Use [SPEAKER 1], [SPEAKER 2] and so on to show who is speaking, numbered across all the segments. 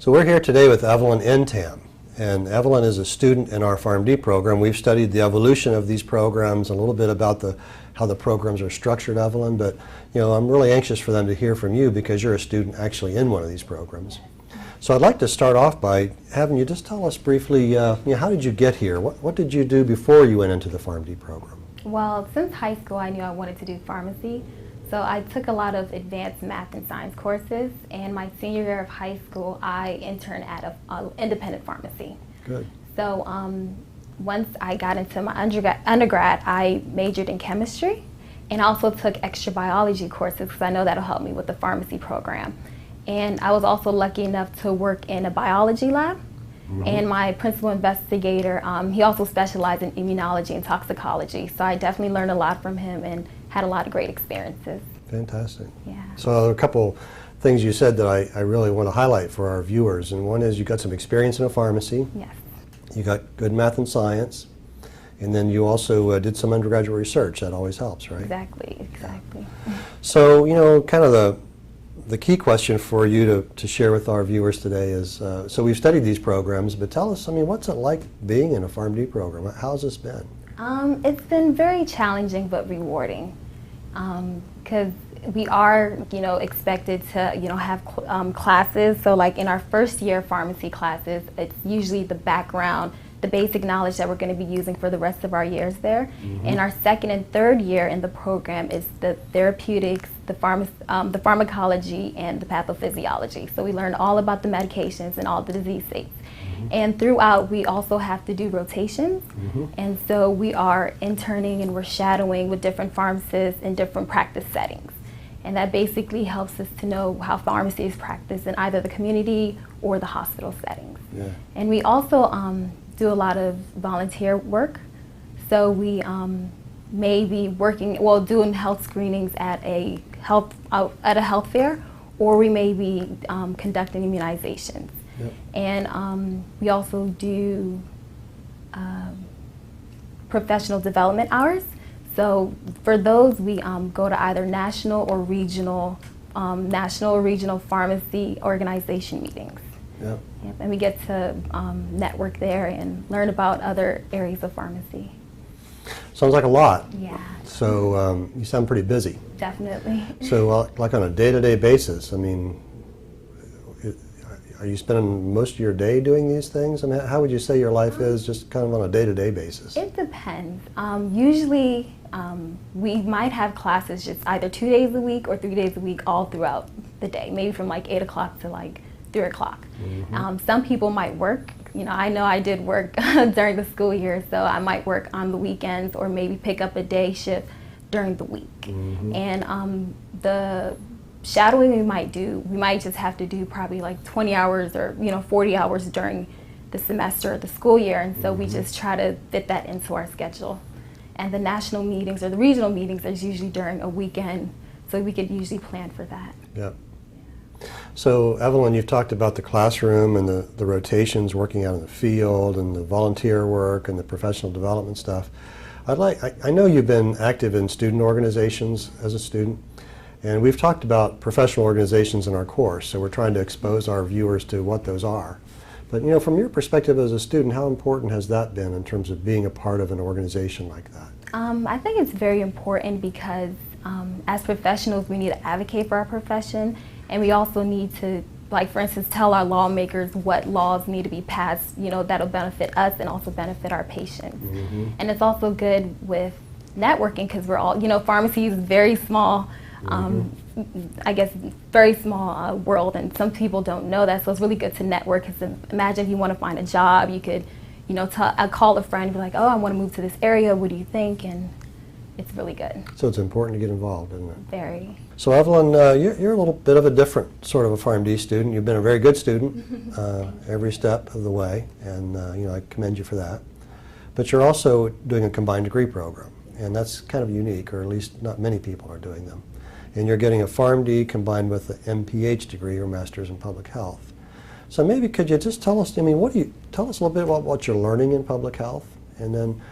[SPEAKER 1] So we're here today with Evelyne Ntam, and Evelyne is a student in our PharmD program. We've studied the evolution of these programs, and a little bit about how the programs are structured, Evelyne, but I'm really anxious for them to hear from you because you're a student actually in one of these programs. So I'd like to start off by having you just tell us briefly, how did you get here? What did you do before you went into the PharmD program?
[SPEAKER 2] Well, since high school I knew I wanted to do pharmacy. So I took a lot of advanced math and science courses, and my senior year of high school, I interned at an independent pharmacy.
[SPEAKER 1] Good.
[SPEAKER 2] So once I got into my undergrad, I majored in chemistry, and also took extra biology courses because I know that'll help me with the pharmacy program. And I was also lucky enough to work in a biology lab. And my principal investigator, he also specialized in immunology and toxicology. So I definitely learned a lot from him and had a lot of great experiences.
[SPEAKER 1] Fantastic.
[SPEAKER 2] Yeah.
[SPEAKER 1] So a couple things you said that I really want to highlight for our viewers. And one is you got some experience in a pharmacy.
[SPEAKER 2] Yes. You
[SPEAKER 1] got good math and science. And then you also did some undergraduate research. That always helps, right?
[SPEAKER 2] Exactly.
[SPEAKER 1] So, kind of the key question for you to share with our viewers today is, so we've studied these programs, but tell us, what's it like being in a PharmD program? How's this been?
[SPEAKER 2] It's been very challenging but rewarding, because we are, expected to, have classes. So like in our first year pharmacy classes, it's usually the background, the basic knowledge that we're going to be using for the rest of our years there. And our second and third year in the program is the therapeutics, the pharmacology, and the pathophysiology. So we learn all about the medications and all the disease states. And throughout, we also have to do rotations. And so we are interning and we're shadowing with different pharmacists in different practice settings. And that basically helps us to know how pharmacy is practiced in either the community or the hospital settings.
[SPEAKER 1] Yeah.
[SPEAKER 2] And we also do a lot of volunteer work. So we may be doing health screenings at a health fair, or we may be conducting immunizations.
[SPEAKER 1] Yep.
[SPEAKER 2] And we also do professional development hours. So for those, we go to either national or regional pharmacy organization meetings.
[SPEAKER 1] Yep.
[SPEAKER 2] Yep. And we get to network there and learn about other areas of pharmacy.
[SPEAKER 1] Sounds like a lot.
[SPEAKER 2] Yeah.
[SPEAKER 1] So you sound pretty busy.
[SPEAKER 2] Definitely.
[SPEAKER 1] So like on a day-to-day basis, are you spending most of your day doing these things? How would you say your life is just kind of on a day-to-day basis?
[SPEAKER 2] It depends. Usually we might have classes just either 2 days a week or 3 days a week all throughout the day, maybe from like 8 o'clock to like 3 o'clock. Some people might work. I know I did work during the school year, so I might work on the weekends or maybe pick up a day shift during the week. And the shadowing we might just have to do probably like 20 hours or 40 hours during the semester or the school year, and so we just try to fit that into our schedule. And the national meetings or the regional meetings is usually during a weekend, so we could usually plan for that.
[SPEAKER 1] Yep. So Evelyne, you've talked about the classroom and the rotations, working out in the field, and the volunteer work and the professional development stuff. I know you've been active in student organizations as a student, and we've talked about professional organizations in our course, so we're trying to expose our viewers to what those are. But from your perspective as a student, how important has that been in terms of being a part of an organization like that?
[SPEAKER 2] I think it's very important because as professionals, we need to advocate for our profession, and we also need to, like for instance, tell our lawmakers what laws need to be passed, that'll benefit us and also benefit our patients. And it's also good with networking because we're all, pharmacy is very small. I guess very small world, and some people don't know that, so it's really good to network. Because imagine if you want to find a job, you could, call a friend and be like, oh, I want to move to this area, what do you think? And it's really good.
[SPEAKER 1] So it's important to get involved, isn't it?
[SPEAKER 2] Very.
[SPEAKER 1] So Evelyne, you're a little bit of a different sort of a PharmD student. You've been a very good student every step of the way, and I commend you for that. But you're also doing a combined degree program, and that's kind of unique, or at least not many people are doing them. And you're getting a PharmD combined with an MPH degree, or Master's in Public Health. So maybe could you just tell us, tell us a little bit about what you're learning in public health, and then,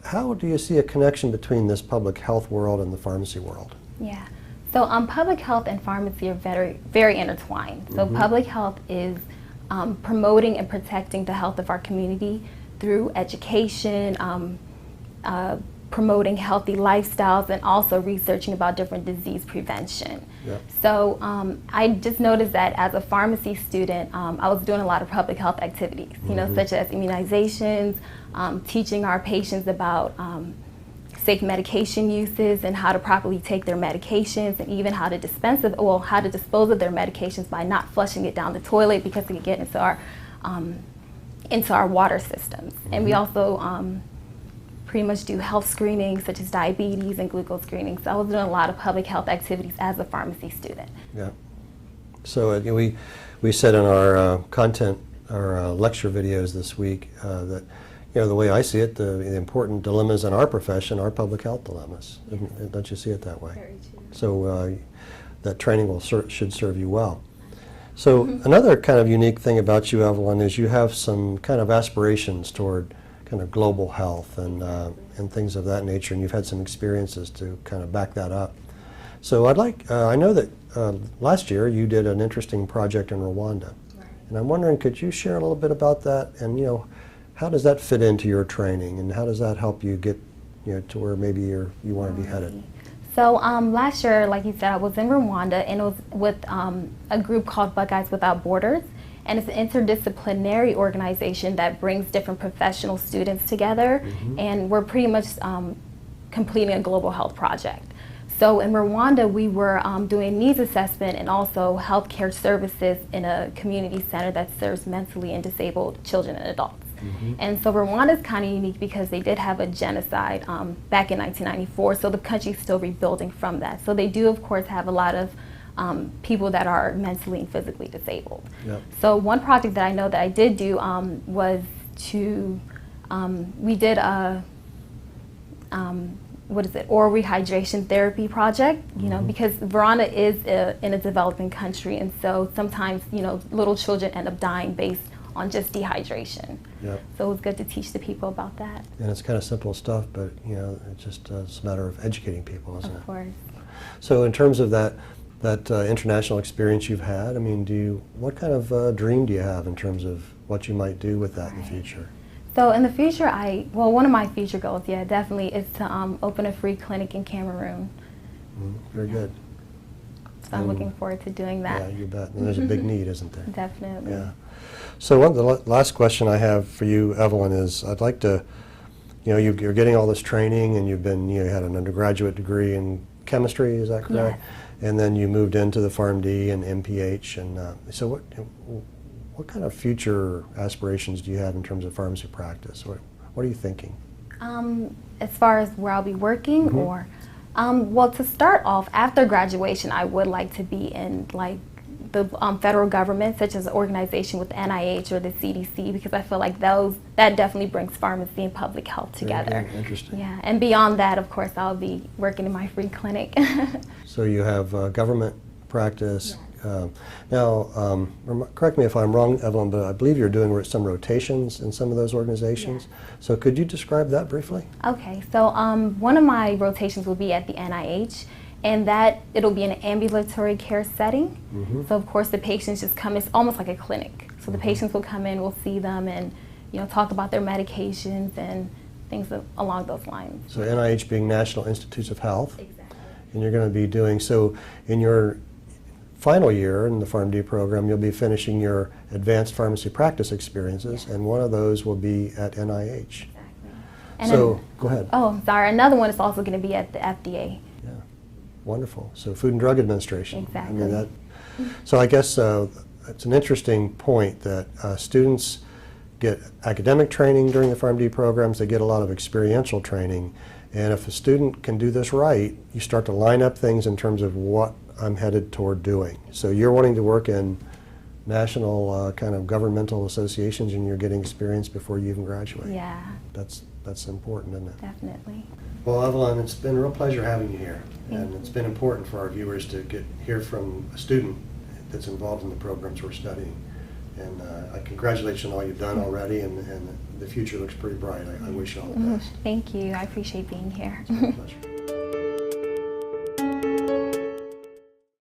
[SPEAKER 1] how do you see a connection between this public health world and the pharmacy world?
[SPEAKER 2] Yeah. So public health and pharmacy are very, very intertwined. So public health is promoting and protecting the health of our community through education, promoting healthy lifestyles, and also researching about different disease prevention.
[SPEAKER 1] Yeah.
[SPEAKER 2] So I just noticed that as a pharmacy student, I was doing a lot of public health activities, you know, such as immunizations, teaching our patients about safe medication uses and how to properly take their medications, and even how to dispose of their medications by not flushing it down the toilet because it can get into our water systems. And we also pretty much do health screenings such as diabetes and glucose screening. So I was doing a lot of public health activities as a pharmacy student.
[SPEAKER 1] Yeah. So we said in our content, our lecture videos this week that, you know, the way I see it, the important dilemmas in our profession are public health dilemmas. Don't you see it that way?
[SPEAKER 2] Very true.
[SPEAKER 1] So that training should serve you well. So another kind of unique thing about you, Evelyne, is you have some kind of aspirations toward kind of global health and things of that nature, and you've had some experiences to kind of back that up. So I know that last year you did an interesting project in Rwanda, and I'm wondering, could you share a little bit about that, and, you know, how does that fit into your training, and how does that help you get, you know, to where maybe you want to be headed?
[SPEAKER 2] So last year, like you said, I was in Rwanda, and it was with a group called Buckeyes Without Borders. And it's an interdisciplinary organization that brings different professional students together, and we're pretty much completing a global health project. So in Rwanda, we were doing needs assessment and also healthcare services in a community center that serves mentally and disabled children and adults. And so Rwanda is kind of unique because they did have a genocide back in 1994, so the country's still rebuilding from that. So they do, of course, have a lot of people that are mentally and physically disabled. Yep. So one project that I know that I did do was to, we did a, oral rehydration therapy project, you know, because Rwanda is in a developing country, and so sometimes, you know, little children end up dying based on just dehydration. Yep. So it was good to teach the people about that.
[SPEAKER 1] And it's kind of simple stuff, but, you know, it's a matter of educating people, isn't it?
[SPEAKER 2] Of course.
[SPEAKER 1] So in terms of that international experience you've had, I mean, what kind of dream do you have in terms of what you might do with that in the future?
[SPEAKER 2] So in the future, one of my future goals, yeah, definitely is to open a free clinic in Cameroon.
[SPEAKER 1] Very good.
[SPEAKER 2] So I'm looking forward to doing that.
[SPEAKER 1] Yeah, you bet. And there's a big need, isn't there?
[SPEAKER 2] Definitely.
[SPEAKER 1] Yeah. So the last question I have for you, Evelyne, is I'd like to, you know, you're getting all this training, and you had an undergraduate degree in chemistry, is that correct?
[SPEAKER 2] Yes.
[SPEAKER 1] And then you moved into the PharmD and MPH, and so what kind of future aspirations do you have in terms of pharmacy practice? What are you thinking?
[SPEAKER 2] As far as where I'll be working, or well, to start off, after graduation, I would like to be in like the federal government, such as an organization with the NIH or the CDC, because I feel like that definitely brings pharmacy and public health together.
[SPEAKER 1] Very interesting.
[SPEAKER 2] Yeah, and beyond that, of course, I'll be working in my free clinic.
[SPEAKER 1] So you have government practice.
[SPEAKER 2] Yes.
[SPEAKER 1] Now, correct me if I'm wrong, Evelyne, but I believe you're doing some rotations in some of those organizations. Yes. So could you describe that briefly?
[SPEAKER 2] Okay, so one of my rotations will be at the NIH, and it'll be in an ambulatory care setting. So of course the patients just come, it's almost like a clinic. So the patients will come in, we'll see them, and, you know, talk about their medications and things along those lines.
[SPEAKER 1] So NIH being National Institutes of Health.
[SPEAKER 2] Exactly.
[SPEAKER 1] And you're going to be doing, so in your final year in the PharmD program, you'll be finishing your advanced pharmacy practice experiences, and one of those will be at NIH.
[SPEAKER 2] Exactly. And
[SPEAKER 1] so, go ahead.
[SPEAKER 2] Oh, sorry, another one is also going to be at the FDA.
[SPEAKER 1] Yeah, wonderful. So Food and Drug Administration.
[SPEAKER 2] Exactly.
[SPEAKER 1] I mean, so I guess it's an interesting point that students get academic training during the PharmD programs, they get a lot of experiential training, and if a student can do this right, you start to line up things in terms of what I'm headed toward doing. So you're wanting to work in national kind of governmental associations, and you're getting experience before you even graduate.
[SPEAKER 2] Yeah.
[SPEAKER 1] That's important, isn't it?
[SPEAKER 2] Definitely.
[SPEAKER 1] Well, Evelyne, it's been a real pleasure having you here, and it's been important for our viewers to hear from a student that's involved in the programs we're studying. And I congratulate you on all you've done already, and the future looks pretty bright. I wish you all the best.
[SPEAKER 2] Thank you. I appreciate being here.
[SPEAKER 1] It's my pleasure.